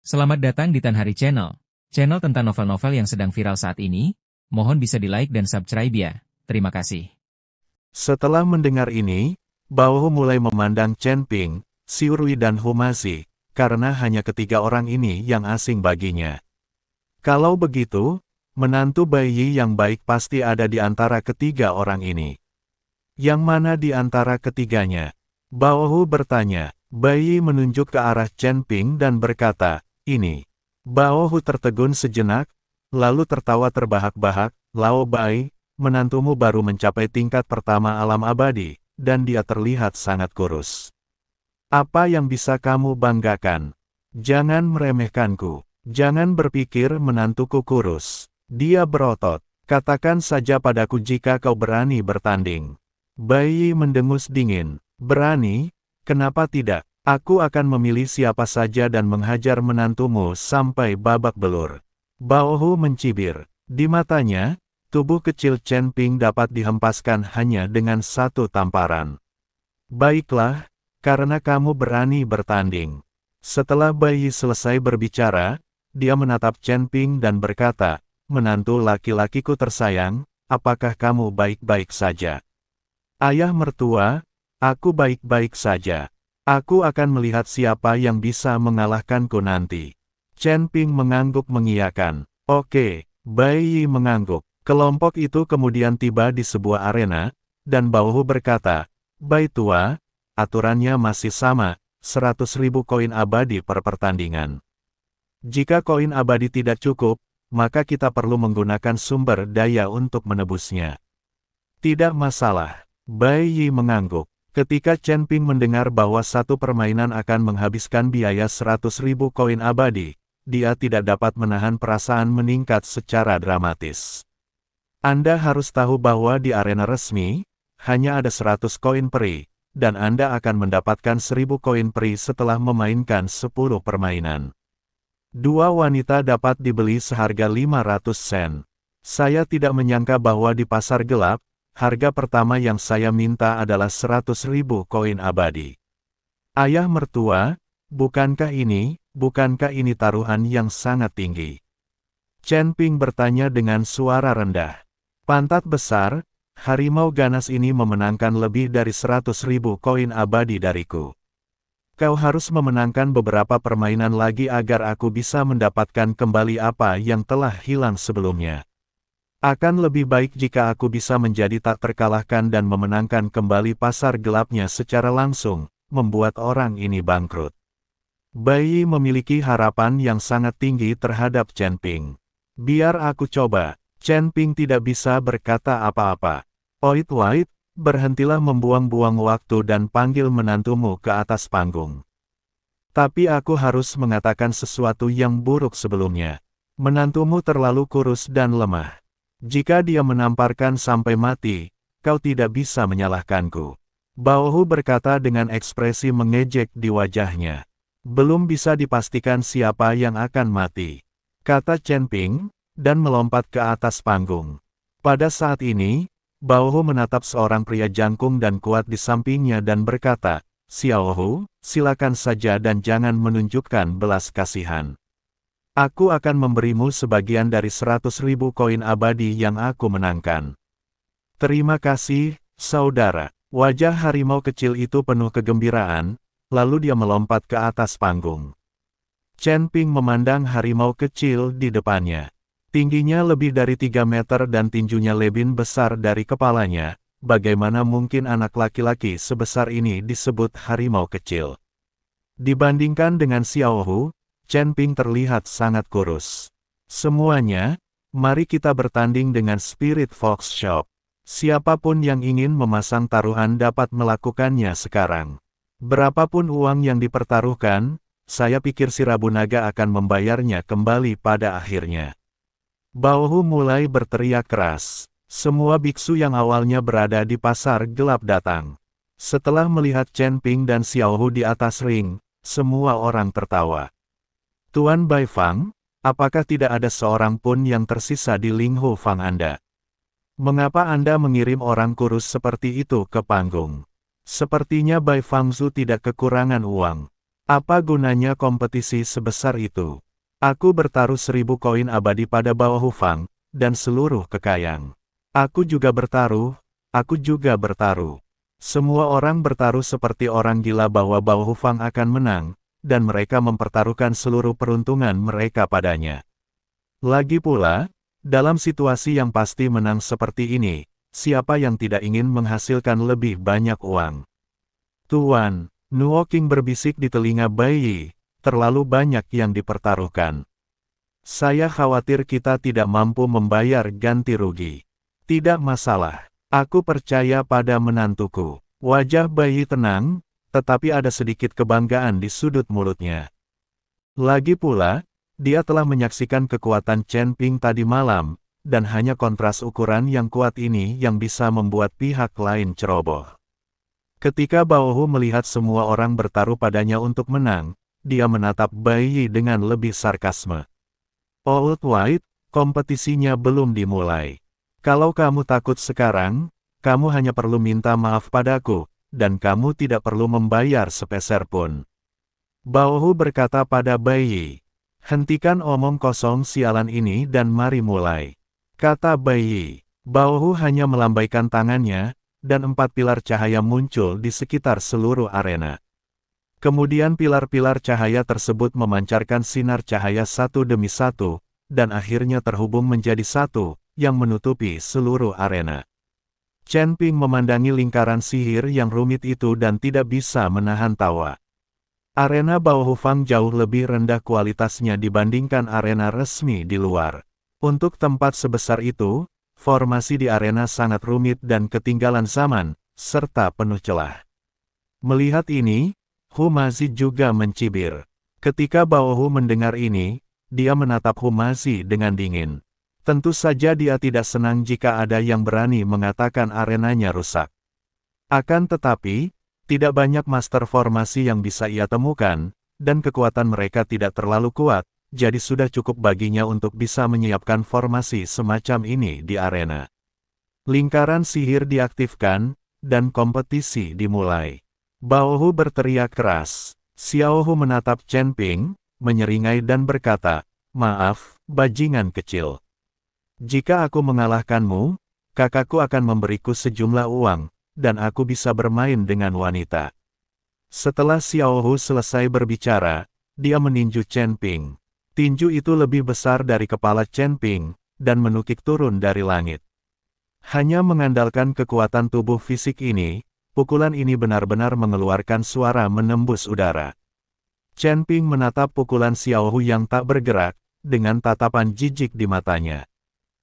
Selamat datang di Tan Hari Channel. Channel tentang novel-novel yang sedang viral saat ini. Mohon bisa di-like dan subscribe ya. Terima kasih. Setelah mendengar ini, Bao Hu mulai memandang Chen Ping, Xiu Rui dan Hu Mazi, karena hanya ketiga orang ini yang asing baginya. Kalau begitu, menantu Bai Yi yang baik pasti ada di antara ketiga orang ini. Yang mana di antara ketiganya? Bao Hu bertanya. Bai Yi menunjuk ke arah Chen Ping dan berkata, ini. Bao Hu tertegun sejenak, lalu tertawa terbahak-bahak. Lao Bai, menantumu baru mencapai tingkat pertama alam abadi, dan dia terlihat sangat kurus. Apa yang bisa kamu banggakan? Jangan meremehkanku. Jangan berpikir menantuku kurus. Dia berotot. Katakan saja padaku jika kau berani bertanding. Bai Yi mendengus dingin. Berani? Kenapa tidak? Aku akan memilih siapa saja dan menghajar menantumu sampai babak belur. Bao Hu mencibir. Di matanya, tubuh kecil Chen Ping dapat dihempaskan hanya dengan satu tamparan. Baiklah, karena kamu berani bertanding. Setelah Bai Yi selesai berbicara, dia menatap Chen Ping dan berkata, menantu laki-lakiku tersayang, apakah kamu baik-baik saja? Ayah mertua, aku baik-baik saja. Aku akan melihat siapa yang bisa mengalahkanku nanti. Chen Ping mengangguk mengiyakan. Oke, Bai Yi mengangguk. Kelompok itu kemudian tiba di sebuah arena, dan Bao Hu berkata, Bai tua, aturannya masih sama, 100.000 koin abadi per pertandingan. Jika koin abadi tidak cukup, maka kita perlu menggunakan sumber daya untuk menebusnya. Tidak masalah. Bai Yi mengangguk. Ketika Chen Ping mendengar bahwa satu permainan akan menghabiskan biaya 100.000 koin abadi, dia tidak dapat menahan perasaan meningkat secara dramatis. Anda harus tahu bahwa di arena resmi, hanya ada 100 koin peri, dan Anda akan mendapatkan 1.000 koin peri setelah memainkan 10 permainan. Dua wanita dapat dibeli seharga 500 sen. Saya tidak menyangka bahwa di pasar gelap, harga pertama yang saya minta adalah 100.000 koin abadi. Ayah mertua, bukankah ini taruhan yang sangat tinggi? Chen Ping bertanya dengan suara rendah. Pantat besar, harimau ganas ini memenangkan lebih dari 100.000 koin abadi dariku. Kau harus memenangkan beberapa permainan lagi agar aku bisa mendapatkan kembali apa yang telah hilang sebelumnya. Akan lebih baik jika aku bisa menjadi tak terkalahkan dan memenangkan kembali pasar gelapnya secara langsung, membuat orang ini bangkrut. Bai Yi memiliki harapan yang sangat tinggi terhadap Chen Ping. Biar aku coba. Chen Ping tidak bisa berkata apa-apa. Oit Wait, berhentilah membuang-buang waktu dan panggil menantumu ke atas panggung. Tapi aku harus mengatakan sesuatu yang buruk sebelumnya. Menantumu terlalu kurus dan lemah. Jika dia menamparkan sampai mati, kau tidak bisa menyalahkanku. Bao Hu berkata dengan ekspresi mengejek di wajahnya. Belum bisa dipastikan siapa yang akan mati, kata Chen Ping, dan melompat ke atas panggung. Pada saat ini, Bao Hu menatap seorang pria jangkung dan kuat di sampingnya dan berkata, Xiao Hu, silakan saja dan jangan menunjukkan belas kasihan. Aku akan memberimu sebagian dari 100.000 koin abadi yang aku menangkan. Terima kasih, saudara. Wajah harimau kecil itu penuh kegembiraan, lalu dia melompat ke atas panggung. Chen Ping memandang harimau kecil di depannya. Tingginya lebih dari 3 meter dan tinjunya lebih besar dari kepalanya. Bagaimana mungkin anak laki-laki sebesar ini disebut harimau kecil? Dibandingkan dengan Xiao Hu, Chen Ping terlihat sangat kurus. Semuanya, mari kita bertanding dengan Spirit Fox Shop. Siapapun yang ingin memasang taruhan dapat melakukannya sekarang. Berapapun uang yang dipertaruhkan, saya pikir si Rabu Naga akan membayarnya kembali pada akhirnya. Bao Hu mulai berteriak keras. Semua biksu yang awalnya berada di pasar gelap datang. Setelah melihat Chen Ping dan Xiao Hu di atas ring, semua orang tertawa. Tuan Bai Fang, apakah tidak ada seorang pun yang tersisa di Ling Hu Fang Anda? Mengapa Anda mengirim orang kurus seperti itu ke panggung? Sepertinya Bai Fangzu tidak kekurangan uang. Apa gunanya kompetisi sebesar itu? Aku bertaruh 1000 koin abadi pada Bao Hufang, dan seluruh kekayaan. Aku juga bertaruh, aku juga bertaruh. Semua orang bertaruh seperti orang gila bahwa Bao Hufang akan menang, dan mereka mempertaruhkan seluruh peruntungan mereka padanya. Lagi pula, dalam situasi yang pasti menang seperti ini, siapa yang tidak ingin menghasilkan lebih banyak uang? Tuan, Nuo King berbisik di telinga Bai Yi, terlalu banyak yang dipertaruhkan. Saya khawatir kita tidak mampu membayar ganti rugi. Tidak masalah, aku percaya pada menantuku. Wajah Bai Yi tenang, tetapi ada sedikit kebanggaan di sudut mulutnya. Lagi pula, dia telah menyaksikan kekuatan Chen Ping tadi malam, dan hanya kontras ukuran yang kuat ini yang bisa membuat pihak lain ceroboh. Ketika Bao Hu melihat semua orang bertaruh padanya untuk menang, dia menatap Bai Yi dengan lebih sarkasme. Old White, kompetisinya belum dimulai. Kalau kamu takut sekarang, kamu hanya perlu minta maaf padaku, dan kamu tidak perlu membayar sepeser pun. Bao Hu berkata pada Bai Yi, hentikan omong kosong sialan ini dan mari mulai. Kata Bai Yi. Bao Hu hanya melambaikan tangannya, dan 4 pilar cahaya muncul di sekitar seluruh arena. Kemudian pilar-pilar cahaya tersebut memancarkan sinar cahaya satu demi satu, dan akhirnya terhubung menjadi satu, yang menutupi seluruh arena. Chen Ping memandangi lingkaran sihir yang rumit itu dan tidak bisa menahan tawa. Arena Bao Hufang jauh lebih rendah kualitasnya dibandingkan arena resmi di luar. Untuk tempat sebesar itu, formasi di arena sangat rumit dan ketinggalan zaman, serta penuh celah. Melihat ini, Humazi juga mencibir. Ketika Bao Hu mendengar ini, dia menatap Humazi dengan dingin. Tentu saja dia tidak senang jika ada yang berani mengatakan arenanya rusak. Akan tetapi, tidak banyak master formasi yang bisa ia temukan, dan kekuatan mereka tidak terlalu kuat, jadi sudah cukup baginya untuk bisa menyiapkan formasi semacam ini di arena. Lingkaran sihir diaktifkan, dan kompetisi dimulai. Bao Hu berteriak keras. Xiao Hu menatap Chen Ping, menyeringai dan berkata, maaf, bajingan kecil. Jika aku mengalahkanmu, kakakku akan memberiku sejumlah uang, dan aku bisa bermain dengan wanita. Setelah Xiao Hu selesai berbicara, dia meninju Chen Ping. Tinju itu lebih besar dari kepala Chen Ping, dan menukik turun dari langit. Hanya mengandalkan kekuatan tubuh fisik ini, pukulan ini benar-benar mengeluarkan suara menembus udara. Chen Ping menatap pukulan Xiao Hu yang tak bergerak, dengan tatapan jijik di matanya.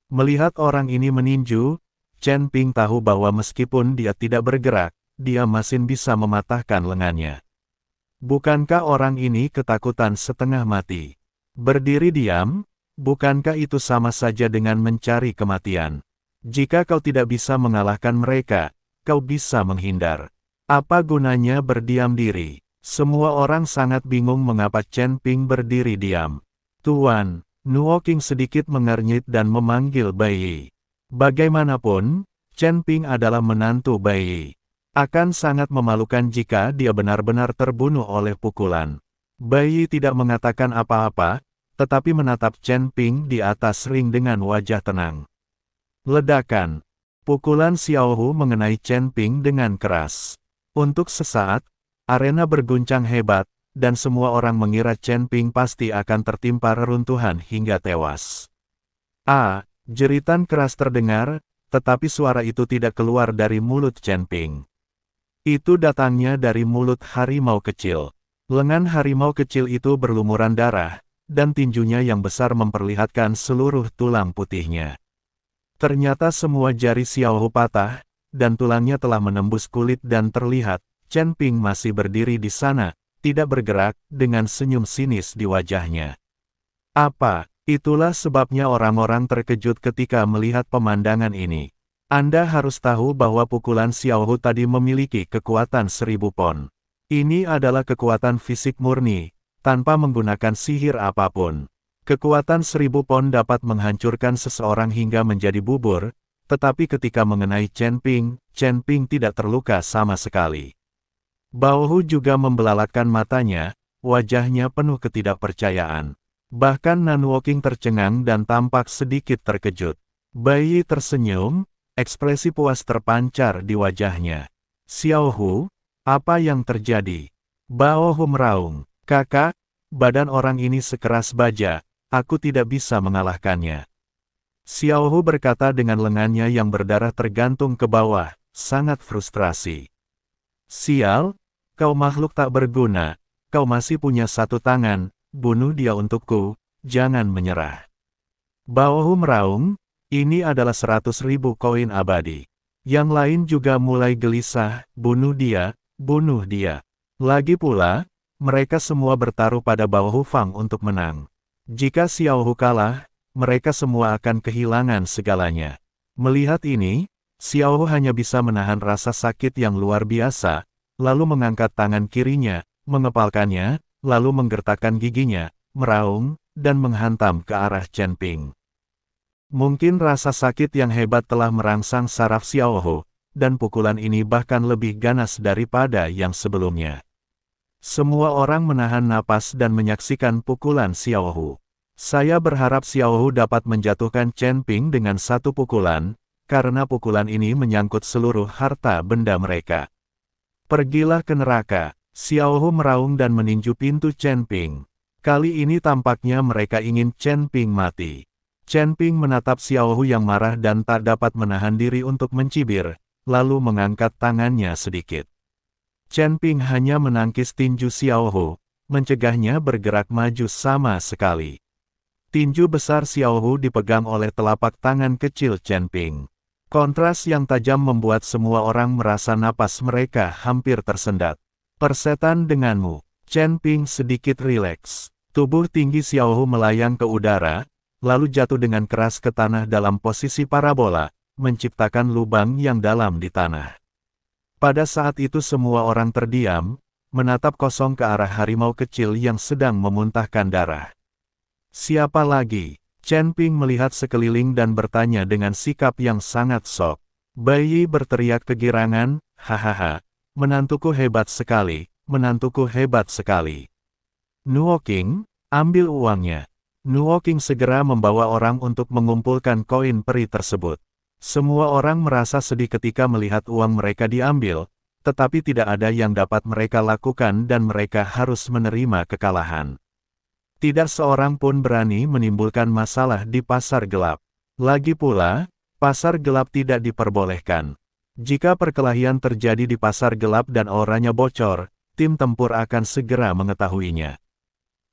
Melihat orang ini meninju, Chen Ping tahu bahwa meskipun dia tidak bergerak, dia masih bisa mematahkan lengannya. Bukankah orang ini ketakutan setengah mati? Berdiri diam, bukankah itu sama saja dengan mencari kematian? Jika kau tidak bisa mengalahkan mereka, kau bisa menghindar. Apa gunanya berdiam diri? Semua orang sangat bingung mengapa Chen Ping berdiri diam. Tuan, Nuo King sedikit mengernyit dan memanggil Bai Yi. Bagaimanapun, Chen Ping adalah menantu Bai Yi. Akan sangat memalukan jika dia benar-benar terbunuh oleh pukulan. Bai Yi tidak mengatakan apa-apa, tetapi menatap Chen Ping di atas ring dengan wajah tenang. Ledakan. Pukulan Xiao Hu mengenai Chen Ping dengan keras. Untuk sesaat, arena berguncang hebat, dan semua orang mengira Chen Ping pasti akan tertimpa reruntuhan hingga tewas. Jeritan keras terdengar, tetapi suara itu tidak keluar dari mulut Chen Ping. Itu datangnya dari mulut harimau kecil. Lengan harimau kecil itu berlumuran darah, dan tinjunya yang besar memperlihatkan seluruh tulang putihnya. Ternyata semua jari Xiao Hu patah, dan tulangnya telah menembus kulit dan terlihat, Chen Ping masih berdiri di sana, tidak bergerak, dengan senyum sinis di wajahnya. Itulah sebabnya orang-orang terkejut ketika melihat pemandangan ini. Anda harus tahu bahwa pukulan Xiao Hu tadi memiliki kekuatan 1000 pon. Ini adalah kekuatan fisik murni, tanpa menggunakan sihir apapun. Kekuatan 1000 pon dapat menghancurkan seseorang hingga menjadi bubur, tetapi ketika mengenai Chen Ping tidak terluka sama sekali. Bao Hu juga membelalakan matanya, wajahnya penuh ketidakpercayaan. Bahkan Nanwoking tercengang dan tampak sedikit terkejut. Bai Yi tersenyum, ekspresi puas terpancar di wajahnya. Xiao Hu, apa yang terjadi? Bao Hu meraung, kakak, badan orang ini sekeras baja, aku tidak bisa mengalahkannya. Xiao Hu berkata dengan lengannya yang berdarah tergantung ke bawah, sangat frustrasi. Sial, kau makhluk tak berguna, kau masih punya satu tangan, bunuh dia untukku, jangan menyerah. Bao Hu meraung, ini adalah 100.000 koin abadi. Yang lain juga mulai gelisah, bunuh dia, bunuh dia. Lagi pula, mereka semua bertaruh pada Bao Hu Fang untuk menang. Jika Xiao Hu kalah, mereka semua akan kehilangan segalanya. Melihat ini, Xiao Hu hanya bisa menahan rasa sakit yang luar biasa, lalu mengangkat tangan kirinya, mengepalkannya, lalu menggertakkan giginya, meraung, dan menghantam ke arah Chen Ping. Mungkin rasa sakit yang hebat telah merangsang saraf Xiao Hu, dan pukulan ini bahkan lebih ganas daripada yang sebelumnya. Semua orang menahan napas dan menyaksikan pukulan Xiao Hu. Saya berharap Xiao Hu dapat menjatuhkan Chen Ping dengan satu pukulan, karena pukulan ini menyangkut seluruh harta benda mereka. Pergilah ke neraka, Xiao Hu meraung dan meninju pintu Chen Ping. Kali ini tampaknya mereka ingin Chen Ping mati. Chen Ping menatap Xiao Hu yang marah dan tak dapat menahan diri untuk mencibir, lalu mengangkat tangannya sedikit. Chen Ping hanya menangkis tinju Xiao Hu, mencegahnya bergerak maju sama sekali. Tinju besar Xiao Hu dipegang oleh telapak tangan kecil Chen Ping. Kontras yang tajam membuat semua orang merasa napas mereka hampir tersendat. Persetan denganmu. Chen Ping sedikit rileks. Tubuh tinggi Xiao Hu melayang ke udara, lalu jatuh dengan keras ke tanah dalam posisi parabola, menciptakan lubang yang dalam di tanah. Pada saat itu semua orang terdiam, menatap kosong ke arah harimau kecil yang sedang memuntahkan darah. Siapa lagi? Chen Ping melihat sekeliling dan bertanya dengan sikap yang sangat sok. Bai Yi berteriak kegirangan, hahaha, menantuku hebat sekali, menantuku hebat sekali. Nuoking, ambil uangnya. Nuoking segera membawa orang untuk mengumpulkan koin peri tersebut. Semua orang merasa sedih ketika melihat uang mereka diambil, tetapi tidak ada yang dapat mereka lakukan dan mereka harus menerima kekalahan. Tidak seorang pun berani menimbulkan masalah di pasar gelap. Lagi pula, pasar gelap tidak diperbolehkan. Jika perkelahian terjadi di pasar gelap dan auranya bocor, tim tempur akan segera mengetahuinya.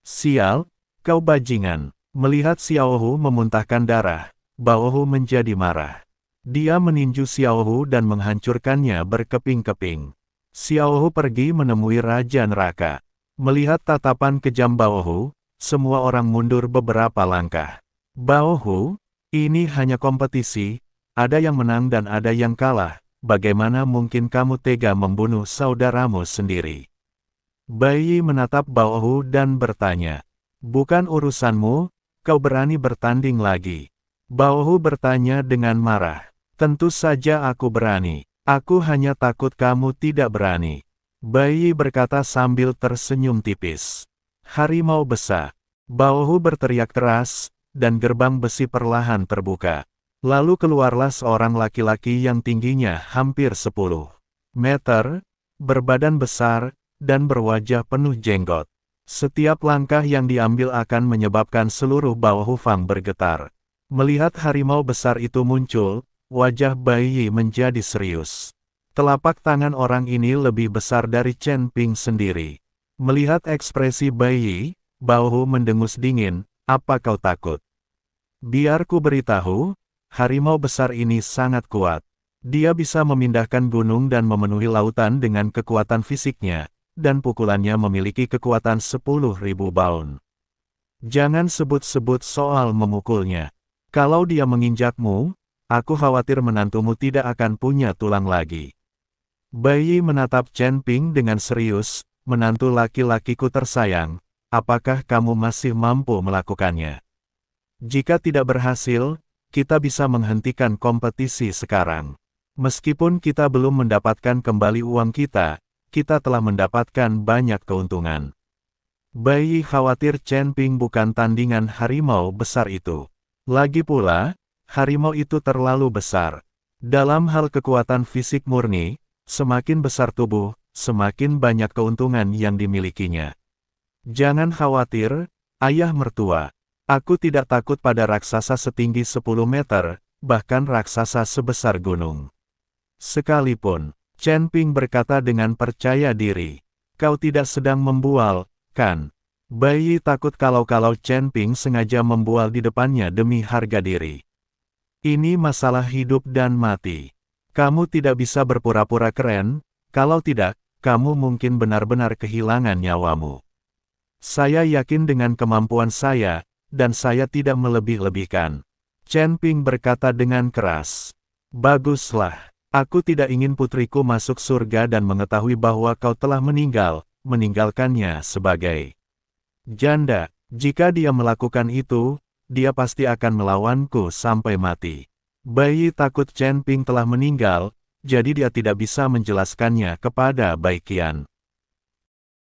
Sial, kau bajingan. Melihat Xiao Hu memuntahkan darah, Bao Hu menjadi marah. Dia meninju Xiao Hu dan menghancurkannya berkeping-keping. Xiao Hu pergi menemui Raja Neraka. Melihat tatapan kejam Bao Hu, semua orang mundur beberapa langkah. Bao Hu, ini hanya kompetisi, ada yang menang dan ada yang kalah, bagaimana mungkin kamu tega membunuh saudaramu sendiri? Bai Yi menatap Bao Hu dan bertanya, bukan urusanmu, kau berani bertanding lagi? Bao Hu bertanya dengan marah, tentu saja aku berani, aku hanya takut kamu tidak berani. Bai Yi berkata sambil tersenyum tipis. Harimau besar. Bao Hu berteriak keras, dan gerbang besi perlahan terbuka. Lalu keluarlah seorang laki-laki yang tingginya hampir 10 meter, berbadan besar, dan berwajah penuh jenggot. Setiap langkah yang diambil akan menyebabkan seluruh Bao Hu Fang bergetar. Melihat harimau besar itu muncul, wajah Bai Yi menjadi serius. Telapak tangan orang ini lebih besar dari Chen Ping sendiri. Melihat ekspresi Bai Yi, Bao Hu mendengus dingin, apa kau takut? Biar ku beritahu, harimau besar ini sangat kuat. Dia bisa memindahkan gunung dan memenuhi lautan dengan kekuatan fisiknya, dan pukulannya memiliki kekuatan 10.000 baun. Jangan sebut-sebut soal memukulnya. Kalau dia menginjakmu, aku khawatir menantumu tidak akan punya tulang lagi. Bai Yi menatap Chen Ping dengan serius, menantu laki-lakiku tersayang, apakah kamu masih mampu melakukannya? Jika tidak berhasil, kita bisa menghentikan kompetisi sekarang. Meskipun kita belum mendapatkan kembali uang kita, kita telah mendapatkan banyak keuntungan. Bai Yi khawatir Chen Ping bukan tandingan harimau besar itu. Lagi pula, harimau itu terlalu besar. Dalam hal kekuatan fisik murni, semakin besar tubuh, semakin banyak keuntungan yang dimilikinya. Jangan khawatir, ayah mertua. Aku tidak takut pada raksasa setinggi 10 meter, bahkan raksasa sebesar gunung. Sekalipun, Chen Ping berkata dengan percaya diri. Kau tidak sedang membual, kan? Bai Yi takut kalau Chen Ping sengaja membual di depannya demi harga diri. Ini masalah hidup dan mati. Kamu tidak bisa berpura-pura keren, kalau tidak, kamu mungkin benar-benar kehilangan nyawamu. Saya yakin dengan kemampuan saya, dan saya tidak melebih-lebihkan. Chen Ping berkata dengan keras. Baguslah, aku tidak ingin putriku masuk surga dan mengetahui bahwa kau telah meninggalkannya sebagai janda. Jika dia melakukan itu, dia pasti akan melawanku sampai mati. Bai Yi takut Chen Ping telah meninggal, jadi dia tidak bisa menjelaskannya kepada Bai Qian.